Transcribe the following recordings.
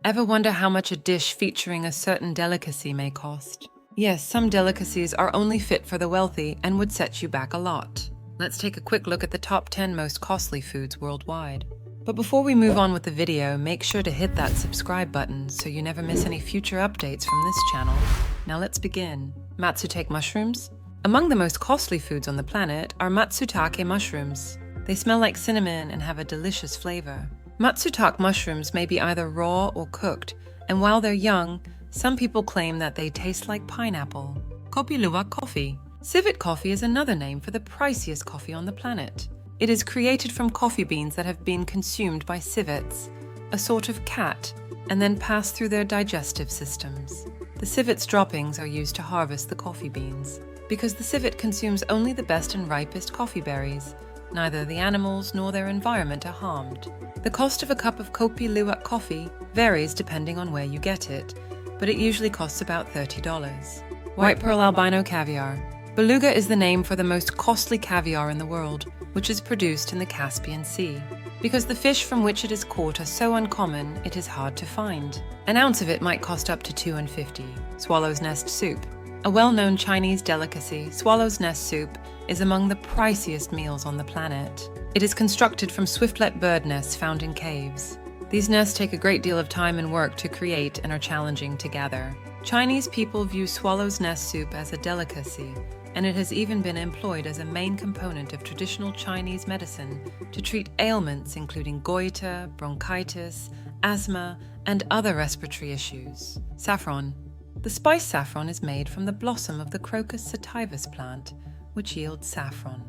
Ever wonder how much a dish featuring a certain delicacy may cost? Yes, some delicacies are only fit for the wealthy and would set you back a lot. Let's take a quick look at the top 10 most costly foods worldwide. But before we move on with the video, make sure to hit that subscribe button so you never miss any future updates from this channel. Now let's begin. Matsutake mushrooms. Among the most costly foods on the planet are Matsutake mushrooms. They smell like cinnamon and have a delicious flavor. Matsutake mushrooms may be either raw or cooked, and while they're young, some people claim that they taste like pineapple. Kopi Luwak Coffee. Civet coffee is another name for the priciest coffee on the planet. It is created from coffee beans that have been consumed by civets, a sort of cat, and then passed through their digestive systems. The civets droppings are used to harvest the coffee beans. Because the civet consumes only the best and ripest coffee berries, neither the animals nor their environment are harmed. The cost of a cup of Kopi Luwak coffee varies depending on where you get it, but it usually costs about $30. White Pearl Albino Caviar. Beluga is the name for the most costly caviar in the world, which is produced in the Caspian Sea. Because the fish from which it is caught are so uncommon, it is hard to find. An ounce of it might cost up to $2.50. Swallow's nest soup. A well-known Chinese delicacy, swallow's nest soup is among the priciest meals on the planet. It is constructed from swiftlet bird nests found in caves. These nests take a great deal of time and work to create and are challenging to gather. Chinese people view swallow's nest soup as a delicacy, and it has even been employed as a main component of traditional Chinese medicine to treat ailments including goiter, bronchitis, asthma, and other respiratory issues. Saffron. The spice saffron is made from the blossom of the Crocus sativus plant, which yields saffron.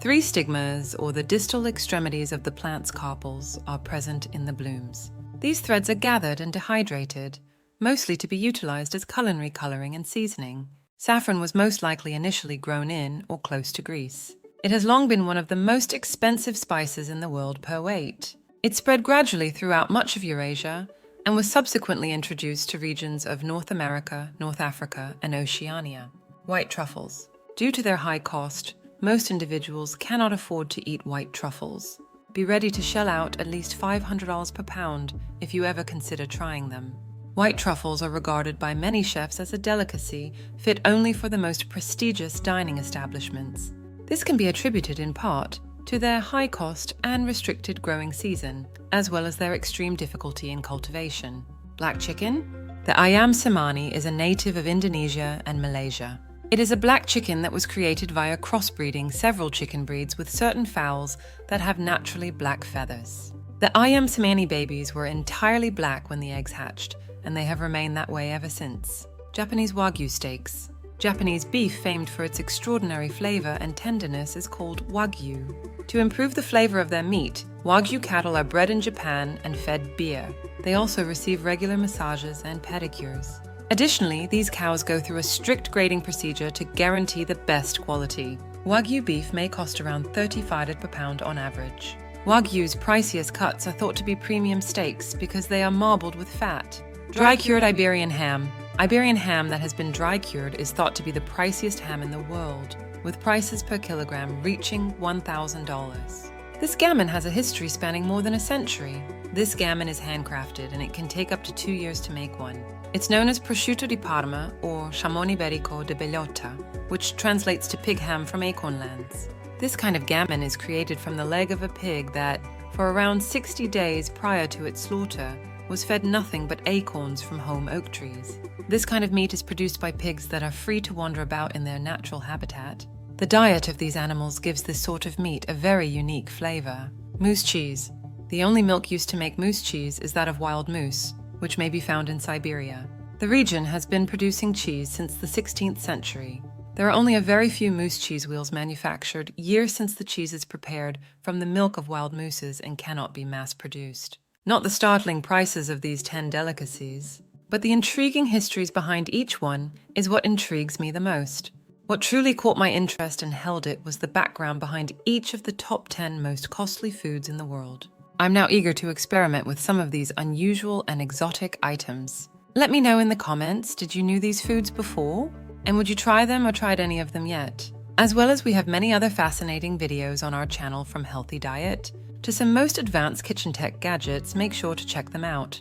3 stigmas, or the distal extremities of the plant's carpels, are present in the blooms. These threads are gathered and dehydrated, mostly to be utilized as culinary coloring and seasoning. Saffron was most likely initially grown in or close to Greece. It has long been one of the most expensive spices in the world per weight. It spread gradually throughout much of Eurasia and was subsequently introduced to regions of North America, North Africa, and Oceania. White truffles. Due to their high cost, most individuals cannot afford to eat white truffles. Be ready to shell out at least $500 per pound if you ever consider trying them. White truffles are regarded by many chefs as a delicacy fit only for the most prestigious dining establishments. This can be attributed in part to their high cost and restricted growing season, as well as their extreme difficulty in cultivation. Black chicken? The ayam cemani is a native of Indonesia and Malaysia. It is a black chicken that was created via crossbreeding several chicken breeds with certain fowls that have naturally black feathers. The ayam cemani babies were entirely black when the eggs hatched, and they have remained that way ever since. Japanese Wagyu steaks. Japanese beef famed for its extraordinary flavor and tenderness is called Wagyu. To improve the flavor of their meat, Wagyu cattle are bred in Japan and fed beer. They also receive regular massages and pedicures. Additionally, these cows go through a strict grading procedure to guarantee the best quality. Wagyu beef may cost around $35 per pound on average. Wagyu's priciest cuts are thought to be premium steaks because they are marbled with fat. Dry-cured Iberian ham. Iberian ham that has been dry-cured is thought to be the priciest ham in the world, with prices per kilogram reaching $1,000. This gammon has a history spanning more than a century. This gammon is handcrafted, and it can take up to 2 years to make one. It's known as prosciutto di Parma or chamon iberico de bellota, which translates to pig ham from acornlands. This kind of gammon is created from the leg of a pig that, for around 60 days prior to its slaughter, was fed nothing but acorns from home oak trees. This kind of meat is produced by pigs that are free to wander about in their natural habitat. The diet of these animals gives this sort of meat a very unique flavor. Moose cheese. The only milk used to make moose cheese is that of wild moose, which may be found in Siberia. The region has been producing cheese since the 16th century. There are only a very few moose cheese wheels manufactured years since the cheese is prepared from the milk of wild mooses and cannot be mass-produced. Not the startling prices of these 10 delicacies, but the intriguing histories behind each one is what intrigues me the most. What truly caught my interest and held it was the background behind each of the top 10 most costly foods in the world. I'm now eager to experiment with some of these unusual and exotic items. Let me know in the comments, did you know these foods before? And would you try them or tried any of them yet? As well as we have many other fascinating videos on our channel, from healthy diet to some most advanced kitchen tech gadgets. Make sure to check them out.